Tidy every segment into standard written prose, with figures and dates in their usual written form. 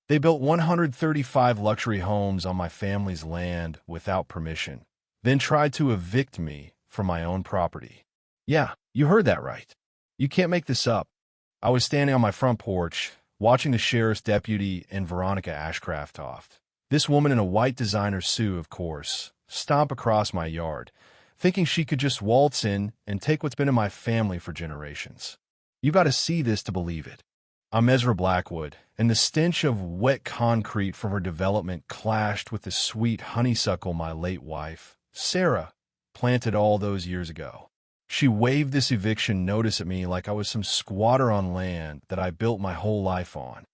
They built 135 luxury homes on my family's land without permission, then tried to evict me from my own property. Yeah, you heard that right. You can't make this up. I was standing on my front porch, watching the sheriff's deputy and Veronica Ashcraft, this woman in a white designer suit, of course, stomp across my yard, thinking she could just waltz in and take what's been in my family for generations. You've got to see this to believe it. I'm Ezra Blackwood, and the stench of wet concrete from her development clashed with the sweet honeysuckle my late wife, Sarah, planted all those years ago. She waved this eviction notice at me like I was some squatter on land that I built my whole life on.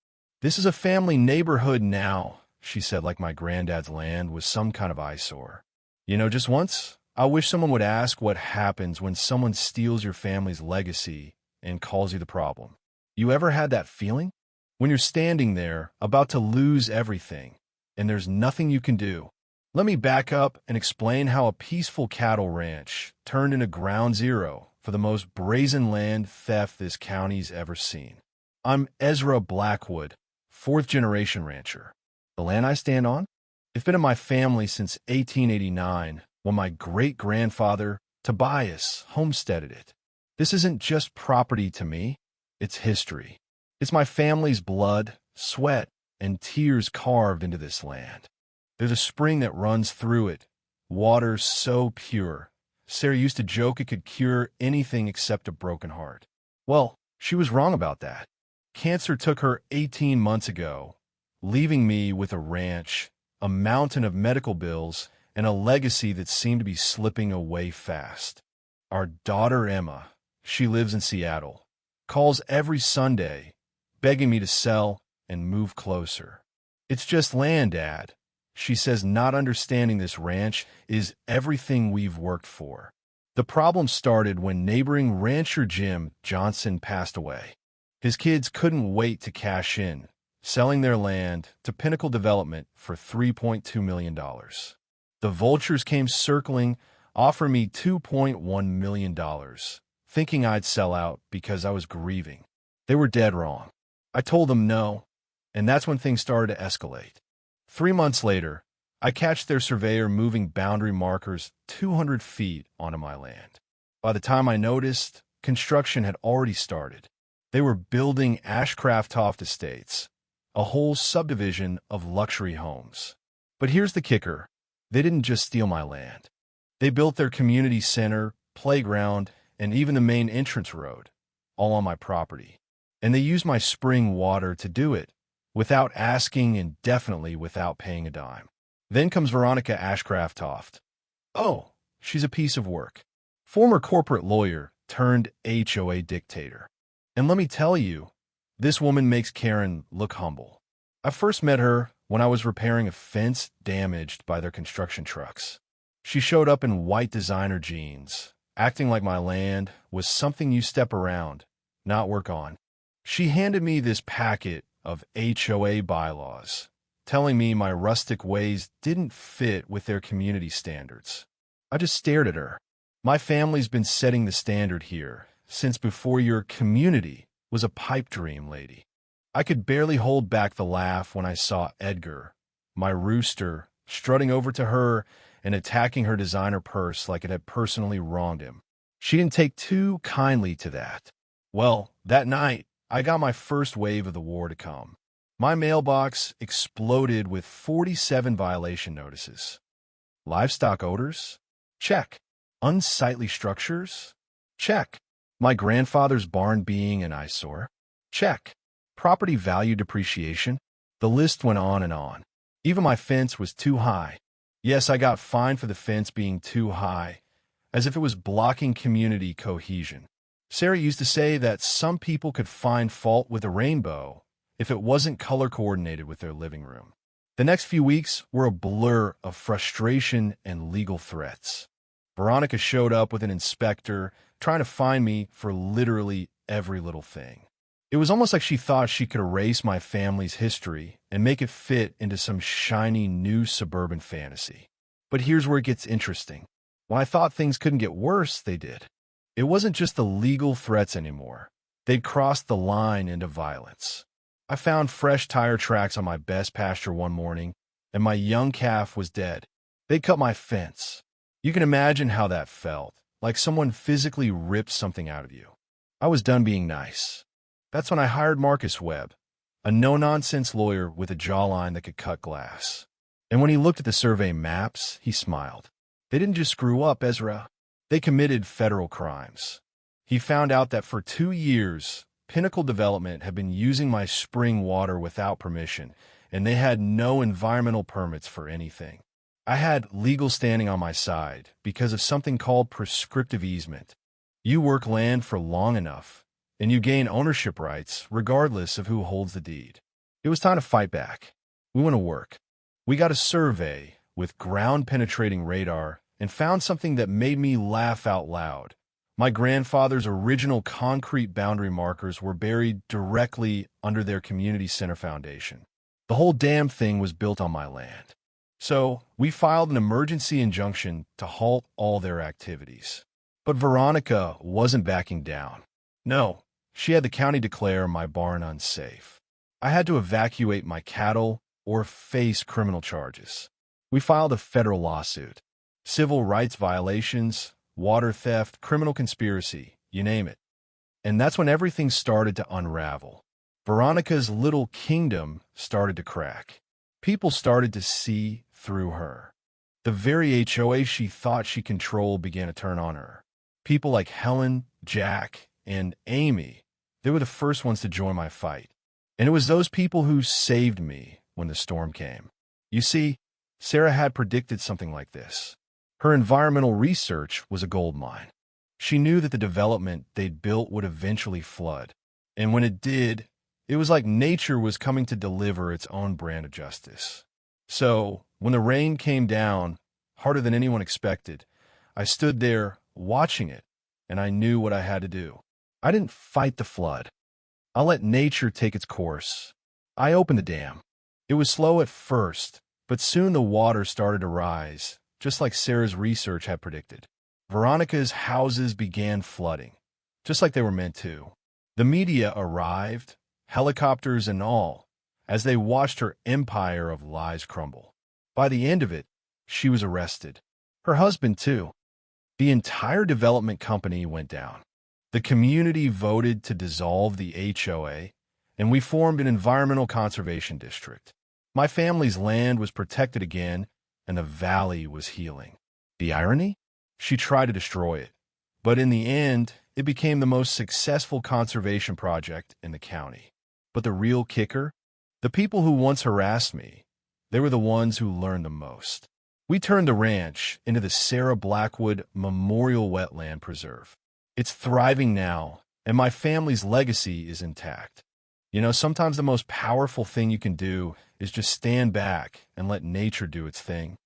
This is a family neighborhood now, she said, like my granddad's land was some kind of eyesore. You know, just once, I wish someone would ask what happens when someone steals your family's legacy and calls you the problem. You ever had that feeling? When you're standing there, about to lose everything, and there's nothing you can do. Let me back up and explain how a peaceful cattle ranch turned into ground zero for the most brazen land theft this county's ever seen. I'm Ezra Blackwood, fourth-generation rancher. The land I stand on? It's been in my family since 1889, when my great-grandfather, Tobias, homesteaded it. This isn't just property to me, it's history. It's my family's blood, sweat, and tears carved into this land. There's a spring that runs through it, water so pure. Sarah used to joke it could cure anything except a broken heart. Well, she was wrong about that. Cancer took her 18 months ago, leaving me with a ranch, a mountain of medical bills, and a legacy that seemed to be slipping away fast. Our daughter Emma, she lives in Seattle, calls every Sunday, begging me to sell and move closer. It's just land, Dad. She says not understanding this ranch is everything we've worked for. The problem started when neighboring rancher Jim Johnson passed away. His kids couldn't wait to cash in, selling their land to Pinnacle Development for $3.2 million. The vultures came circling, offering me $2.1 million, thinking I'd sell out because I was grieving. They were dead wrong. I told them no, and that's when things started to escalate. 3 months later, I catch their surveyor moving boundary markers 200 feet onto my land. By the time I noticed, construction had already started. They were building Ashcraft Estates, a whole subdivision of luxury homes. But here's the kicker. They didn't just steal my land. They built their community center, playground, and even the main entrance road, all on my property. And they used my spring water to do it, without asking and definitely without paying a dime. Then comes Veronica Ashcraft. Oh, she's a piece of work. Former corporate lawyer turned HOA dictator. And let me tell you, this woman makes Karen look humble. I first met her when I was repairing a fence damaged by their construction trucks. She showed up in white designer jeans, acting like my land was something you step around, not work on. She handed me this packet of HOA bylaws, telling me my rustic ways didn't fit with their community standards. I just stared at her. My family's been setting the standard here since before your community was a pipe dream, lady. I could barely hold back the laugh when I saw Edgar, my rooster, strutting over to her and attacking her designer purse like it had personally wronged him. She didn't take too kindly to that. Well, that night, I got my first wave of the war to come. My mailbox exploded with 47 violation notices. Livestock odors? Check. Unsightly structures? Check. My grandfather's barn being an eyesore? Check. Property value depreciation? The list went on and on. Even my fence was too high. Yes, I got fined for the fence being too high, as if it was blocking community cohesion. Sarah used to say that some people could find fault with a rainbow if it wasn't color-coordinated with their living room. The next few weeks were a blur of frustration and legal threats. Veronica showed up with an inspector trying to find me for literally every little thing. It was almost like she thought she could erase my family's history and make it fit into some shiny new suburban fantasy. But here's where it gets interesting. When I thought things couldn't get worse, they did. It wasn't just the legal threats anymore. They'd crossed the line into violence. I found fresh tire tracks on my best pasture one morning, and my young calf was dead. They cut my fence. You can imagine how that felt, like someone physically ripped something out of you. I was done being nice. That's when I hired Marcus Webb, a no-nonsense lawyer with a jawline that could cut glass. And when he looked at the survey maps, he smiled. They didn't just screw up, Ezra. They committed federal crimes. He found out that for 2 years, Pinnacle Development had been using my spring water without permission, and they had no environmental permits for anything. I had legal standing on my side because of something called prescriptive easement. You work land for long enough, and you gain ownership rights regardless of who holds the deed. It was time to fight back. We went to work. We got a survey with ground-penetrating radar and found something that made me laugh out loud. My grandfather's original concrete boundary markers were buried directly under their community center foundation. The whole damn thing was built on my land. So we filed an emergency injunction to halt all their activities. But Veronica wasn't backing down. No, she had the county declare my barn unsafe. I had to evacuate my cattle or face criminal charges. We filed a federal lawsuit. Civil rights violations, water theft, criminal conspiracy, you name it. And that's when everything started to unravel. Veronica's little kingdom started to crack. People started to see through her. The very HOA she thought she controlled began to turn on her. People like Helen, Jack, and Amy, they were the first ones to join my fight. And it was those people who saved me when the storm came. You see, Sarah had predicted something like this. Her environmental research was a gold mine. She knew that the development they'd built would eventually flood. And when it did, it was like nature was coming to deliver its own brand of justice. So, when the rain came down, harder than anyone expected, I stood there watching it, and I knew what I had to do. I didn't fight the flood. I let nature take its course. I opened the dam. It was slow at first, but soon the water started to rise, just like Sarah's research had predicted. Veronica's houses began flooding, just like they were meant to. The media arrived, helicopters and all, as they watched her empire of lies crumble. By the end of it, she was arrested. Her husband, too. The entire development company went down. The community voted to dissolve the HOA, and we formed an environmental conservation district. My family's land was protected again, and the valley was healing. The irony? She tried to destroy it, but in the end, it became the most successful conservation project in the county. But the real kicker? The people who once harassed me, they were the ones who learned the most. We turned the ranch into the Sarah Blackwood Memorial Wetland Preserve. It's thriving now, and my family's legacy is intact. You know, sometimes the most powerful thing you can do is just stand back and let nature do its thing.